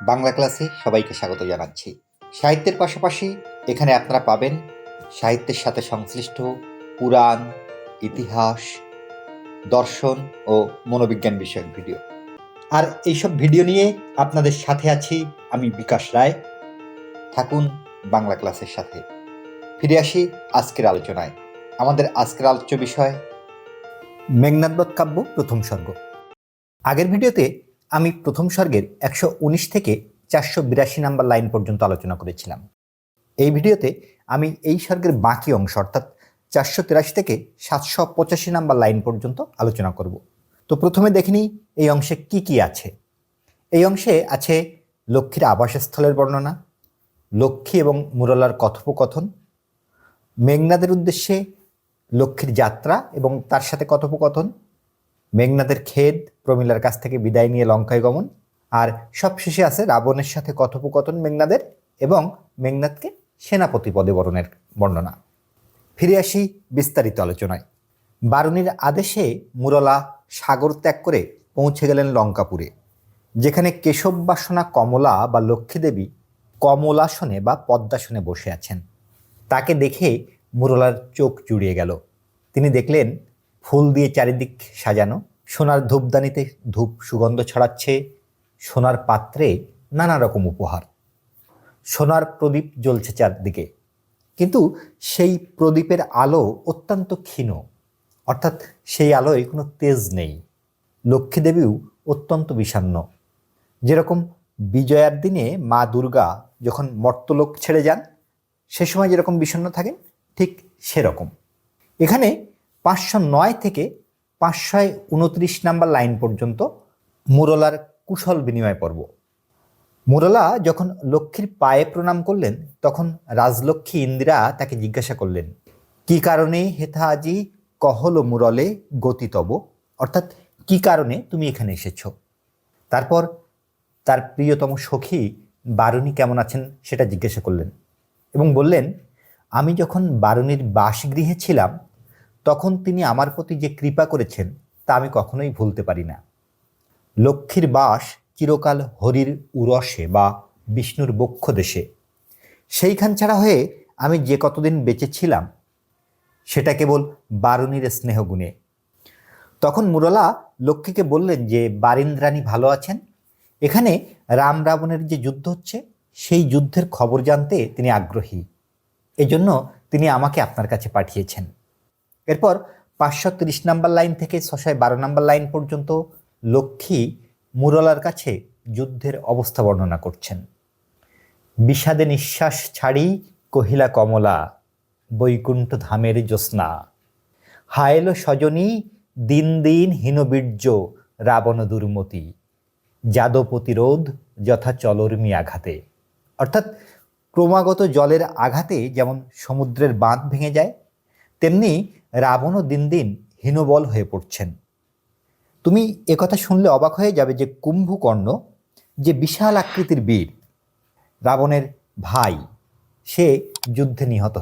বাংলা ক্লাসে সবাইকে স্বাগত জানাচ্ছি। সাহিত্যের পাশাপাশি এখানে আপনারা পাবেন সাহিত্যের সাথে সংশ্লিষ্ট পুরাণ, ইতিহাস, দর্শন ও মনোবিজ্ঞান বিষয়ক ভিডিও। আর এইসব ভিডিও নিয়ে আপনাদের সাথে আছি আমি বিকাশ রায়। থাকুন বাংলা ক্লাসের সাথে। ফিরে আসি আজকের আলোচনায়। আমাদের আজকের আলোচ্য বিষয় মেঘনাদবধ কাব্য প্রথম সর্গ। আগের ভিডিওতে আমি প্রথম সর্গের 119 থেকে 482 নাম্বার লাইন পর্যন্ত আলোচনা করেছিলাম। এই ভিডিওতে আমি এই সর্গের বাকি অংশ অর্থাৎ 483 থেকে 785 নাম্বার লাইন পর্যন্ত আলোচনা করব। তো প্রথমে দেখে নিই এই অংশে কি কি আছে। এই অংশে আছে লক্ষ্মীর আবাসস্থলের বর্ণনা, লক্ষ্মী এবং মুরলার কথোপকথন, মেঘনাদের উদ্দেশ্যে লক্ষ্মীর যাত্রা এবং তার সাথে কথোপকথন, মেঘনাদের খেদ, প্রমীলার কাছ থেকে বিদায় নিয়ে লঙ্কায় গমন, আর সবশেষে আছে রাবণের সাথে কথোপকথন মেঘনাদের এবং মেঘনাদকে সেনাপতি পদে বরণের বর্ণনা। ফিরে আসি বিস্তারিত আলোচনায়। বারুণীর আদেশে মুরলা সাগর ত্যাগ করে পৌঁছে গেলেন লঙ্কাপুরে, যেখানে কেশব বাসনা কমলা বা লক্ষ্মীদেবী কমলাসনে বা পদ্মাসনে বসে আছেন। তাকে দেখে মুরলার চোখ জুড়িয়ে গেল। তিনি দেখলেন ফুল দিয়ে চারিদিক সাজানো, সোনার ধূপদানিতে ধূপ সুগন্ধ ছড়াচ্ছে, সোনার পাত্রে নানা রকম উপহার, সোনার প্রদীপ জ্বলছে চারদিকে। কিন্তু সেই প্রদীপের আলো অত্যন্ত ক্ষীণ, অর্থাৎ সেই আলোয় কোনো তেজ নেই। লক্ষ্মীদেবীও অত্যন্ত বিষণ্ণ। যেরকম বিজয়ার দিনে মা দুর্গা যখন মর্তলোক ছেড়ে যান সে সময় যেরকম বিষণ্ণ থাকেন, ঠিক সেরকম। এখানে 509 থেকে 529 নাম্বার লাইন পর্যন্ত মুরলার কুশল বিনিময় পর্ব। মুরলা যখন লক্ষ্মীর পায়ে প্রণাম করলেন তখন রাজলক্ষ্মী ইন্দিরা তাকে জিজ্ঞাসা করলেন, কি কারণে হেথা আজি কহল মুরলে গতিতব, অর্থাৎ কি কারণে তুমি এখানে এসেছ। তারপর তার প্রিয়তম সখী বারুণী কেমন আছেন সেটা জিজ্ঞাসা করলেন এবং বললেন, আমি যখন বারুণীর বাসগৃহে ছিলাম তখন তিনি আমার প্রতি যে কৃপা করেছেন তা আমি কখনোই ভুলতে পারি না। লক্ষ্মীর বাস চিরকাল হরির উরসে বা বিষ্ণুর বক্ষ দেশে। সেইখান ছাড়া হয়ে আমি যে কতদিন বেঁচে ছিলাম সেটা কেবল বারুণীর স্নেহগুণে। তখন মুরলা লক্ষ্মীকে বললেন যে বারিন্দ্রাণী ভালো আছেন, এখানে রাম রাবণের যে যুদ্ধ হচ্ছে সেই যুদ্ধের খবর জানতে তিনি আগ্রহী, এজন্য তিনি আমাকে আপনার কাছে পাঠিয়েছেন। এরপর 530 নাম্বার লাইন থেকে 612 নাম্বার লাইন পর্যন্ত লক্ষ্মী মুরলার কাছে যুদ্ধের অবস্থা বর্ণনা করছেন। বিষাদে নিঃশ্বাস ছাড়ি কহিলা কমলা, বৈকুণ্ঠ ধামের জ্যোৎস্না, হায়ল সজনী দিন দিন হীনবীর্য রাবণ দুর্মতি, যাদব প্রতিরোধ যথা চলর্মী আঘাতে। অর্থাৎ ক্রমাগত জলের আঘাতে যেমন সমুদ্রের বাঁধ ভেঙে যায়, তেমনি রাবণও দিন দিন হীনবল হয়ে পড়ছেন। তুমি একথা শুনলে অবাক হয়ে যাবে যে কুম্ভকর্ণ, যে বিশাল আকৃতির বীর, রাবণের ভাই, সে যুদ্ধে নিহত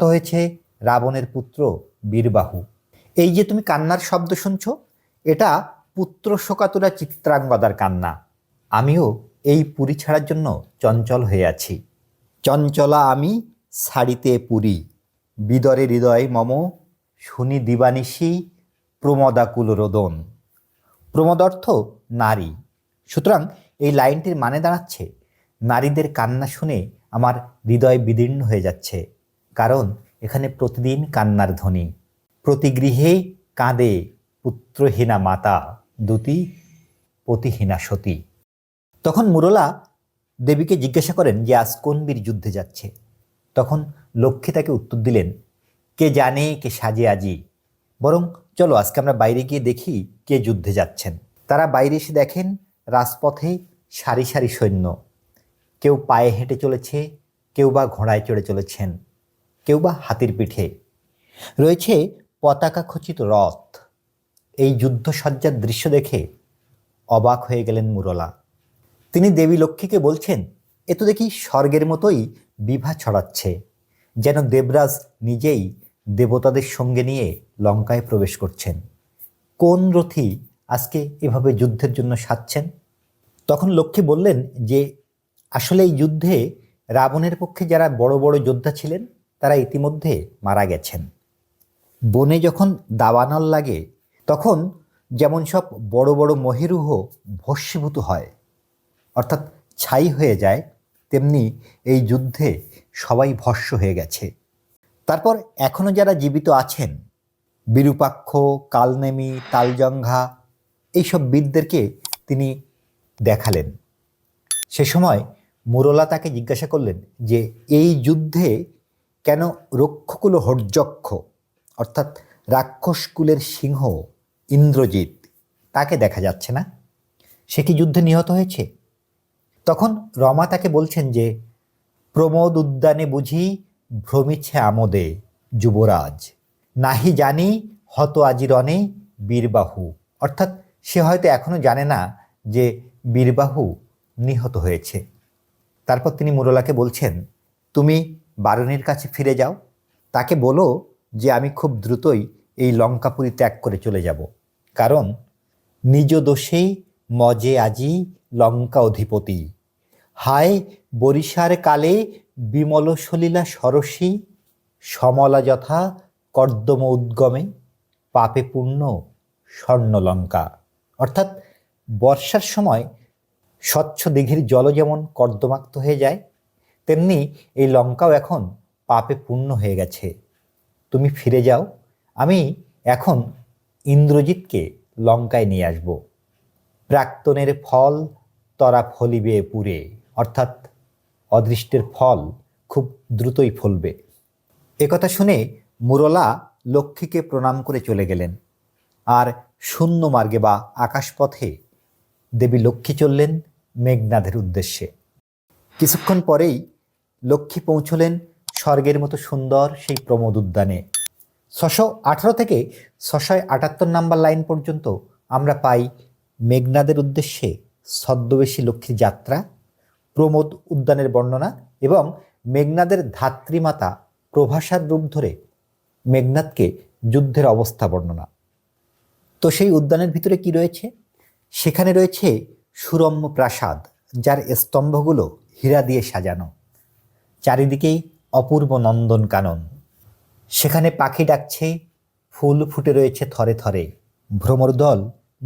হয়েছে রাবণের পুত্র বীরবাহু। এই যে তুমি কান্নার শব্দ শুনছ, এটা পুত্র শোকাতুরা চিত্রাঙ্গদার কান্না। আমিও এই পুরী ছাড়ার জন্য চঞ্চল হয়ে আছি। চঞ্চলা আমি ছাড়িতে পুরী, বিদরে হৃদয় মম শুনি দিবানিশি প্রমদাকুল রোদন। প্রমদ অর্থ নারী। সুতরাং এই লাইনটির মানে দাঁড়াচ্ছে, নারীদের কান্না শুনে আমার হৃদয় বিদীর্ণ হয়ে যাচ্ছে, কারণ এখানে প্রতিদিন কান্নার ধ্বনি। প্রতি গৃহে কাঁদে পুত্রহীনা মাতা, দুতি পতিহীনা সতী। তখন মুরলা দেবীকে জিজ্ঞাসা করেন যে আজ কোন বীর যুদ্ধে যাচ্ছে। তখন লক্ষ্মী তাকে উত্তর দিলেন, কে জানে কে সাজে আজি, বরং চলো আজকে আমরা বাইরে গিয়ে দেখি কে যুদ্ধে যাচ্ছেন। তারা বাইরে এসে দেখেন রাজপথে সারি সারি সৈন্য, কেউ পায়ে হেঁটে চলেছে, কেউ বা ঘোড়ায় চড়ে চলেছেন, কেউ বা হাতির পিঠে, রয়েছে পতাকা খচিত রথ। এই যুদ্ধসজ্জার দৃশ্য দেখে অবাক হয়ে গেলেন মুরলা। তিনি দেবী লক্ষ্মীকে বলছেন, এ তো দেখি স্বর্গের মতোই বিভা ছড়াচ্ছে, যেন দেবরাজ নিজেই দেবতাদের সঙ্গে নিয়ে লঙ্কায় প্রবেশ করছেন। কোন রথী আজকে এভাবে যুদ্ধের জন্য সাজছেন? তখন লক্ষ্মী বললেন যে আসলে এই যুদ্ধে রাবণের পক্ষে যারা বড় বড় যোদ্ধা ছিলেন তারা ইতিমধ্যে মারা গেছেন। বনে যখন দাবানল লাগে তখন যেমন সব বড় বড় মহীরুহ ভস্মীভূত হয়, অর্থাৎ ছাই হয়ে যায়, তেমনি এই যুদ্ধে সবাই ভস্ম হয়ে গেছে। তারপর এখনও যারা জীবিত আছেন, বিরূপাক্ষ, কালনেমি, তালজঙ্ঘা, এইসব বীরদেরকে তিনি দেখালেন। সে সময় মুরলা তাকে জিজ্ঞাসা করলেন যে এই যুদ্ধে কেন রক্ষকুল হর্যক্ষ অর্থাৎ রাক্ষসকুলের সিংহ ইন্দ্রজিৎ তাকে দেখা যাচ্ছে না, সে কি যুদ্ধে নিহত হয়েছে? তখন রমা তাকে বলছেন যে প্রমোদ উদ্যানে বুঝি ভ্রমিছে আমোদে যুবরাজ, নাহি জানি হত আজি রণে বীরবাহু, অর্থাৎ সে হয়তো এখনো জানে না যে বীরবাহু নিহত হয়েছে। তারপর তিনি মুরলাকে বলছেন, তুমি বারুণীর কাছে ফিরে যাও, তাকে বলো যে আমি খুব দ্রুতই এই লঙ্কাপুরী ত্যাগ করে চলে যাব, কারণ নিজ দোষেই মজে আজি লঙ্কা অধিপতি, হায় বরিশার কালে বিমল সলিলা সরসী, সমলা যথা কর্দম উদ্গমে পাপে পূর্ণ স্বর্ণলঙ্কা। অর্থাৎ বর্ষার সময় স্বচ্ছ দিঘির জল যেমন কর্দমাক্ত হয়ে যায়, তেমনি এই লঙ্কাও এখন পাপে পূর্ণ হয়ে গেছে। তুমি ফিরে যাও, আমি এখন ইন্দ্রজিৎকে লঙ্কায় নিয়ে আসব। প্রাক্তনের ফল তরা ফলিবে পুরে, অর্থাৎ অদৃষ্টের ফল খুব দ্রুতই ফলবে। একথা শুনে মুরলা লক্ষ্মীকে প্রণাম করে চলে গেলেন, আর শূন্য মার্গে বা আকাশপথে দেবী লক্ষ্মী চললেন মেঘনাদের উদ্দেশ্যে। কিছুক্ষণ পরেই লক্ষ্মী পৌঁছলেন স্বর্গের মতো সুন্দর সেই প্রমোদ উদ্যানে। 618 থেকে 678 নাম্বার লাইন পর্যন্ত আমরা পাই মেঘনাদের উদ্দেশ্যে ছদ্মবেশী লক্ষ্মীর যাত্রা, প্রমোদ উদ্যানের বর্ণনা এবং মেঘনাদের ধাত্রীমাতা প্রভাসার রূপ ধরে মেঘনাদকে যুদ্ধের অবস্থা বর্ণনা। তো সেই উদ্যানের ভিতরে কি রয়েছে? সেখানে রয়েছে সুরম্য প্রাসাদ, যার স্তম্ভগুলো হীরা দিয়ে সাজানো, চারিদিকেই অপূর্ব নন্দন কানন। সেখানে পাখি ডাকছে, ফুল ফুটে রয়েছে থরে থরে, ভ্রমর দল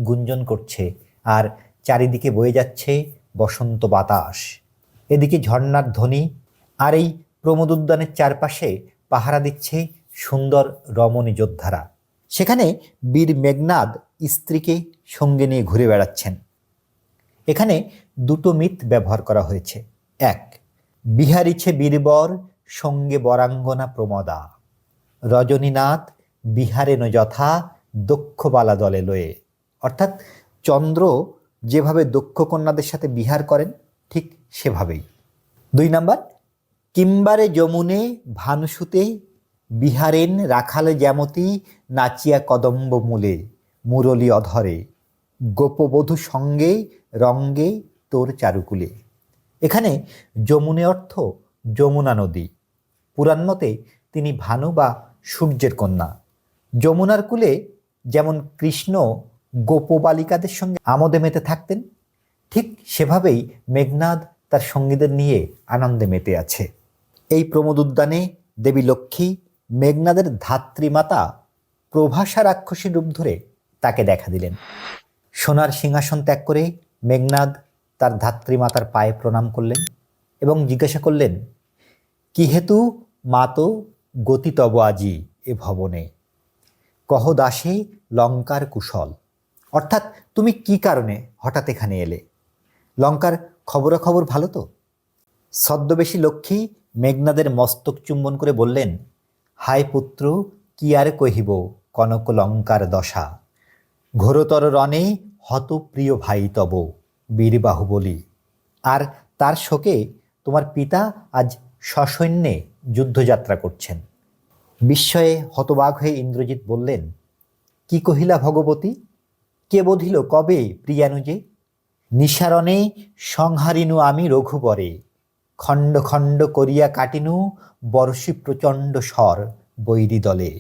গুঞ্জন করছে, আর চারিদিকে বয়ে যাচ্ছে বসন্ত বাতাস। এদিকে ঝর্ণার ধ্বনি, আর এই প্রমোদ উদ্যানের চারপাশে পাহারা দিচ্ছে সুন্দর রমণী যোদ্ধারা। সেখানে বীর মেঘনাদ স্ত্রীকে সঙ্গে নিয়ে ঘুরে বেড়াচ্ছেন। এখানে দুটো মিথ ব্যবহার করা হয়েছে। এক, বিহারিছে বীরবর সঙ্গে বরাঙ্গনা প্রমদা, রজনীনাথ বিহারেন যথা দক্ষবালা দলে লয়ে, অর্থাৎ চন্দ্র যেভাবে দক্ষ কন্যাদের সাথে বিহার করেন ঠিক সেভাবেই। 2 নাম্বার, কিম্বারে যমুনে ভানুসুতে বিহারেন রাখালে জ্যামতি নাচিয়া কদম্ব মূলে মুরলী অধরে, গোপবধূ সঙ্গে রঙ্গে তোর চারুকুলে। এখানে যমুনে অর্থ যমুনা নদী। পুরাণ মতে তিনি ভানু বা সূর্যের কন্যা। যমুনার কূলে যেমন কৃষ্ণ গোপবালিকাদের সঙ্গে আমোদে মেতে থাকতেন, ঠিক সেভাবেই মেঘনাদ তার সঙ্গীদের নিয়ে আনন্দে মেতে আছে। এই প্রমোদ উদ্যানে দেবী লক্ষ্মী মেঘনাদের ধাত্রীমাতা প্রভাসা রাক্ষসী রূপ ধরে তাকে দেখা দিলেন। সোনার সিংহাসন ত্যাগ করে মেঘনাদ তার ধাত্রীমাতার পায়ে প্রণাম করলেন এবং জিজ্ঞাসা করলেন, কি হেতু মাতো গতি তব আজি এ ভবনে, কহ দাসে লঙ্কার কুশল, অর্থাৎ তুমি কি কারণে হঠাৎ এখানে এলে, লঙ্কার খবরাখবর ভালো তো? ছদ্মবেশী লক্ষ্মী মেঘনাদের মস্তক চুম্বন করে বললেন, হায় পুত্র, কি আর কহিব কনক লঙ্কার দশা, ঘোরতর রণে হত প্রিয় ভাই তব বীরবাহু বলি। আর তার শোকে তোমার পিতা আজ সসৈন্যে যুদ্ধযাত্রা করছেন। বিস্ময়ে হতবাক হয়ে ইন্দ্রজিৎ বললেন, কি কহিলা ভগবতী, কে বধিল কবে প্রিয়ানুজে, নিসারণে সংহারিনু আমি রঘুবরে, খণ্ড খণ্ড করিয়া কাটিনু বর্ষি প্রচণ্ড স্বর বৈরী দলে,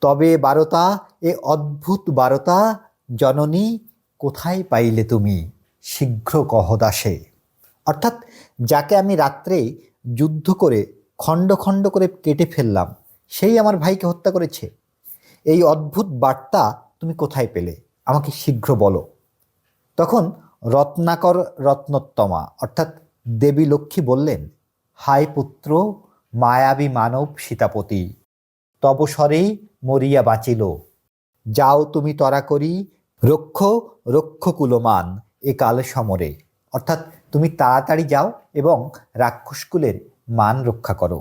তবে বারতা এ অদ্ভুত বারতা জননী কোথায় পাইলে তুমি, শীঘ্র কহ দাসে। অর্থাৎ যাকে আমি রাত্রে যুদ্ধ করে খণ্ড খণ্ড করে কেটে ফেললাম, সেই আমার ভাইকে হত্যা করেছে। এই অদ্ভুত বার্তা তুমি কোথায় পেলে, আমাকে শীঘ্র বলো। তখন রত্নাকর রত্নোত্তমা অর্থাৎ দেবী লক্ষ্মী বললেন, হায় পুত্র, মায়াবী মানব সীতাপতি, তব স্বরে মরিয়া বাঁচিল। যাও তুমি তরা করি, রক্ষ রক্ষ কুলমান এ কাল সমরে। অর্থাৎ তুমি তাড়াতাড়ি যাও এবং রাক্ষসকুলের মান রক্ষা করো।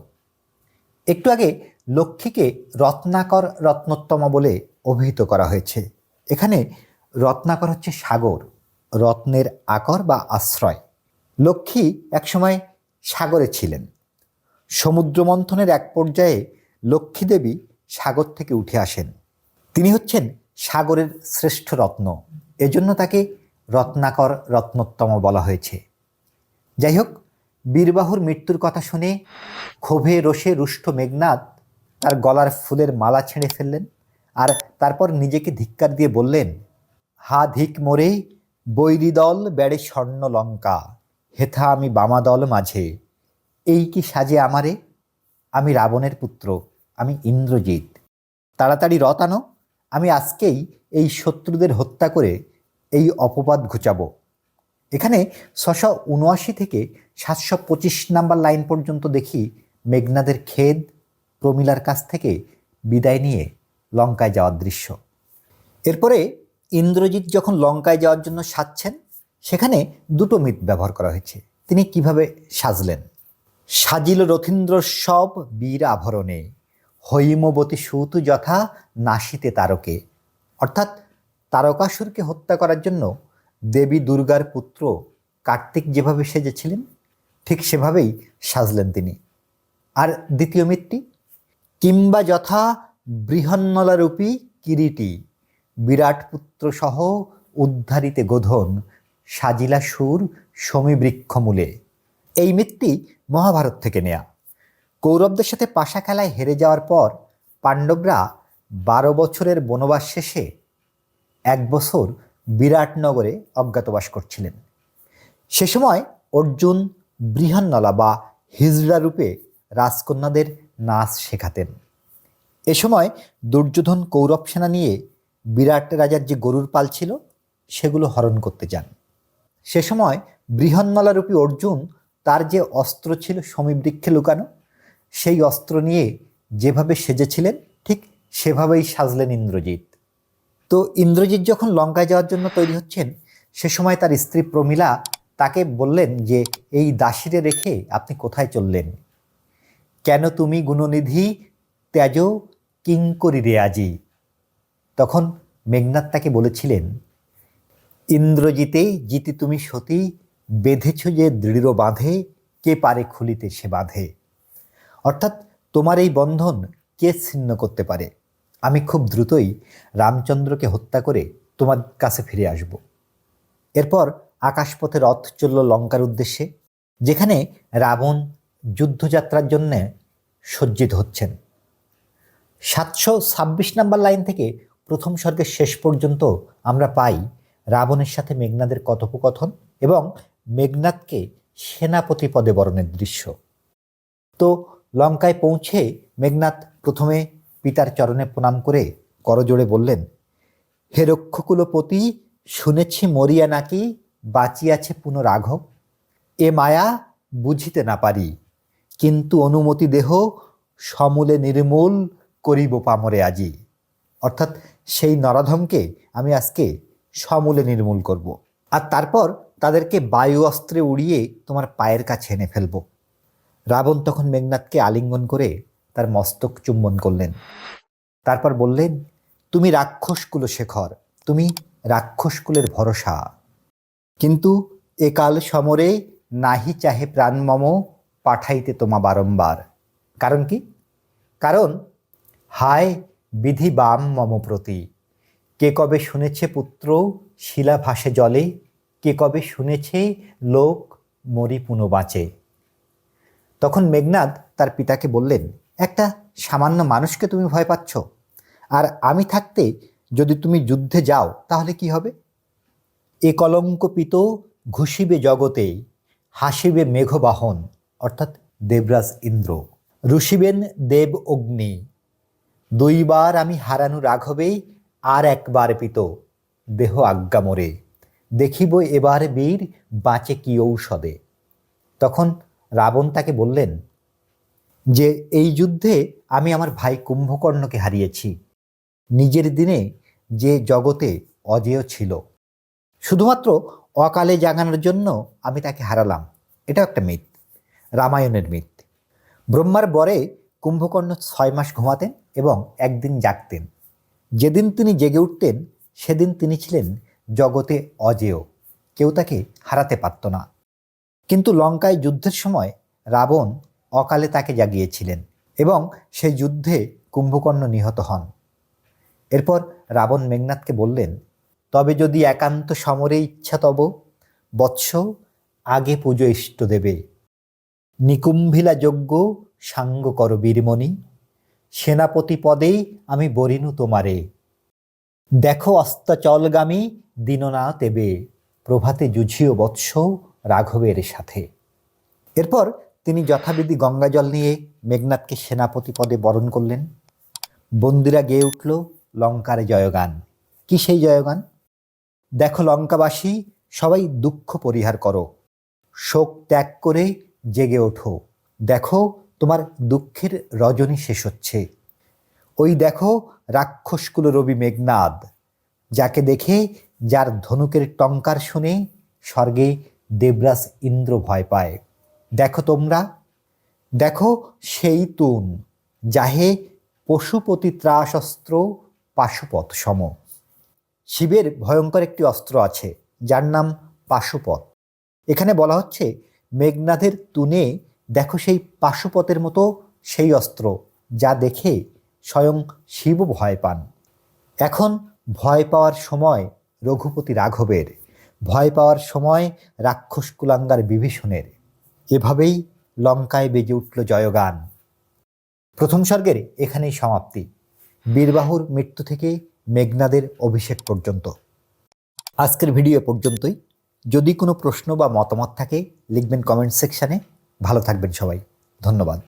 একটু আগে লক্ষ্মীকে রত্নাকর রত্নোত্তমা বলে অভিহিত করা হয়েছে। এখানে রত্নাকর হচ্ছে সাগর, রত্নের আকর বা আশ্রয়। লক্ষ্মী একসময় সাগরে ছিলেন। সমুদ্র মন্থনের এক পর্যায়ে লক্ষ্মী দেবী সাগর থেকে উঠে আসেন। তিনি হচ্ছেন সাগরের শ্রেষ্ঠ রত্ন, এজন্য তাকে রত্নাকর রত্নোত্তম বলা হয়েছে। যাই হোক, বীরবাহুর মৃত্যুর কথা শুনে ক্ষোভে রোষে রুষ্ট মেঘনাদ তার গলার ফুলের মালা ছেড়ে ফেললেন, আর তারপর নিজেকে ধিক্কার দিয়ে বললেন, হা ধিক মোরে, বৈরিদল বেড়ে স্বর্ণ লঙ্কা, হেথা আমি বামাদল মাঝে। এই কি সাজে আমারে, আমি রাবণের পুত্র, আমি ইন্দ্রজিৎ। তাড়াতাড়ি রথ আনো, আমি আজকেই এই শত্রুদের হত্যা করে এই অপবাদ ঘুচাবো। এখানে 679 থেকে 725 নাম্বার লাইন পর্যন্ত দেখি মেঘনাদের খেদ প্রমিলার কাছ থেকে বিদায় নিয়ে লঙ্কায় যাওয়ার দৃশ্য। এরপরে ইন্দ্রজিৎ যখন লঙ্কায় যাওয়ার জন্য সাজছেন, সেখানে দুটো মিথ ব্যবহার করা হয়েছে। তিনি কিভাবে সাজলেন? সাজিল রথীন্দ্র সব বীর আভরণে, হৈমবতী সুত যথা নাসিতে তারকে। অর্থাৎ তারকাসুরকে হত্যা করার জন্য দেবী দুর্গার পুত্র কার্তিক যেভাবে সেজেছিলেন, ঠিক সেভাবেই সাজলেন তিনি। আর দ্বিতীয় মিথটি, কিংবা যথা বৃহন্নলারূপী কিরীটি, বিরাট পুত্র সহ উদ্ধারিতে গোধন, সাজিলা সুর সমীবৃক্ষ মূলে। এই মিথটি মহাভারত থেকে নেয়া। কৌরবদের সাথে পাশা খেলায় হেরে যাওয়ার পর পাণ্ডবরা 12 বছরের বনবাস শেষে 1 বছর বিরাটনগরে অজ্ঞাতবাস করছিলেন। সে সময় অর্জুন বৃহন্নলা বা হিজড়া রূপে রাজকন্যাদের নাচ শেখাতেন। এ সময় দুর্যোধন কৌরব সেনা নিয়ে বিরাট রাজার যে গরুর পাল ছিল সেগুলো হরণ করতে যান। সে সময় বৃহন্নলা রূপী অর্জুন তার যে অস্ত্র ছিল সমীবৃক্ষে লুকানো, সেই অস্ত্র নিয়ে যেভাবে সেজেছিলেন ঠিক সেভাবেই সাজলেন ইন্দ্রজিৎ। তো ইন্দ্রজিৎ যখন লঙ্কায় যাওয়ার জন্য তৈরি হচ্ছেন, সে সময় তার স্ত্রী প্রমিলা তাকে বললেন যে, এই দাসীরে রেখে আপনি কোথায় চললেন? কেন তুমি গুণনিধি ত্যাজ কিঙ্করি রে আজি? তখন মেঘনাদ তাকে বলেছিলেন, ইন্দ্রজিতে জিতি তুমি সতী, বেঁধেছ যে দৃঢ় বাঁধে, কে পারে খুলিতে সে বাঁধে। অর্থাৎ তোমার এই বন্ধন কে ছিন্ন করতে পারে? আমি খুব দ্রুতই রামচন্দ্রকে হত্যা করে তোমার কাছে ফিরে আসব। এরপর আকাশপথে রথ চলল লঙ্কার উদ্দেশ্যে, যেখানে রাবণ যুদ্ধযাত্রার জন্য সজ্জিত হচ্ছেন। 726 নাম্বার লাইন থেকে প্রথম সর্গের শেষ পর্যন্ত আমরা পাই রাবণের সাথে মেঘনাদের কথোপকথন এবং মেঘনাদকে সেনাপতি পদে বরণের দৃশ্য। তো লঙ্কায় পৌঁছে মেঘনাদ প্রথমে পিতার চরণে প্রণাম করে করজোড়ে বললেন, হে রক্ষকুলপতি, শুনেছি মরিয়া নাকি বাঁচিয়াছে পুনরাঘব। এ মায়া বুঝিতে না পারি, কিন্তু অনুমতি দেহ সমূলে নির্মূল করিব পামরে আজি। অর্থাৎ সেই নরাধমকে আমি আজকে সমূলে নির্মূল করব, আর তারপর তাদেরকে বায়ু অস্ত্রে উড়িয়ে তোমার পায়ের কাছে এনে ফেলব। রাবণ তখন মেঘনাদকে আলিঙ্গন করে তার মস্তক চুম্বন করলেন। তারপর বললেন, তুমি রাক্ষস কুলশেখর, তুমি রাক্ষসকুলের ভরসা, কিন্তু একাল সমরে নাহি চাহে প্রাণ মম পাঠাইতে তোমা বারম্বার। কারণ কি? কারণ হায় বিধি বাম মম প্রতি, কে কবে শুনেছে পুত্র শিলা ভাসে জলে, কে কবে শুনেছে লোক মরি পুনঃ বাঁচে। তখন মেঘনাদ তার পিতাকে বললেন, একটা সামান্য মানুষকে তুমি ভয় পাচ্ছ, আর আমি থাকতে যদি তুমি যুদ্ধে যাও তাহলে কি হবে? এ কলঙ্কপিত ঘুষিবে জগতে, হাসিবে মেঘবাহন, অর্থাৎ দেবরাজ ইন্দ্র। রুষিবেন দেব অগ্নি, দুইবার আমি হারানো রাঘবে, আর একবার পিত দেহ আজ্ঞা মোরে। দেখিব এবার বীর বাঁচে কি ঔষধে। তখন রাবণ তাকে বললেন যে এই যুদ্ধে আমি আমার ভাই কুম্ভকর্ণকে হারিয়েছি, নিজের দিনে যে জগতে অজেয় ছিল। শুধুমাত্র অকালে জাগানোর জন্য আমি তাকে হারালাম। এটা একটা মিথ, রামায়ণের মিথ। ব্রহ্মার বরে কুম্ভকর্ণ 6 মাস ঘুমাতেন এবং একদিন জাগতেন। যেদিন তিনি জেগে উঠতেন সেদিন তিনি ছিলেন জগতে অজেয়, কেউ তাকে হারাতে পারত না। কিন্তু লঙ্কায় যুদ্ধের সময় রাবণ অকালে তাকে জাগিয়েছিলেন এবং সেই যুদ্ধে কুম্ভকর্ণ নিহত হন। এরপর রাবণ মেঘনাদকে বললেন, তবে যদি একান্ত সমরে ইচ্ছা তব, বৎস আগে পুজো ইষ্ট দেবে। নিকুম্ভিলা যজ্ঞ সাঙ্গ কর বীরমণি, সেনাপতি পদে আমি বরিনু তোমারে। দেখো অস্তাচলগামী দিননা তেবে, প্রভাতে যুঝিও বৎস রাঘবের সাথে। এরপর তিনি যথাবিধি গঙ্গাজল নিয়ে মেঘনাদকে সেনাপতি পদে বরণ করলেন। বন্দিরা গেয়ে উঠল লঙ্কার জয়গান। কি সেই জয়গান? দেখো লঙ্কাবাসী, সবাই দুঃখ পরিহার করো, শোক ত্যাগ করে জেগে ওঠো। দেখো তোমার দুঃখের রজনী শেষ হচ্ছে। ওই দেখো রাক্ষসকুল রবি মেঘনাদ, যাকে দেখে, যার ধনুকের টঙ্কার শুনে স্বর্গে দেবরাজ ইন্দ্র ভয় পায়। দেখো তোমরা, দেখো সেই তুন, যাহে পশুপতি ত্রাসস্ত্র পাশুপত সম। শিবের ভয়ঙ্কর একটি অস্ত্র আছে যার নাম পাশুপত। এখানে বলা হচ্ছে মেঘনাদের তুনে দেখো সেই পাশুপতের মতো সেই অস্ত্র, যা দেখে স্বয়ং শিব ভয় পান। এখন ভয় পাওয়ার সময় রঘুপতি রাঘবের, ভয় পাওয়ার সময় রাক্ষস কুলাঙ্গার বিভীষণের। এভাবেই লঙ্কায় বেজে উঠল জয়গান। প্রথম স্বর্গের এখানেই সমাপ্তি, বীরবাহুর মৃত্যু থেকে মেঘনাদের অভিষেক পর্যন্ত। আজকের ভিডিও পর্যন্তই। যদি কোনো প্রশ্ন বা মতামত থাকে লিখবেন কমেন্ট সেকশানে। ভালো থাকবেন সবাই, ধন্যবাদ।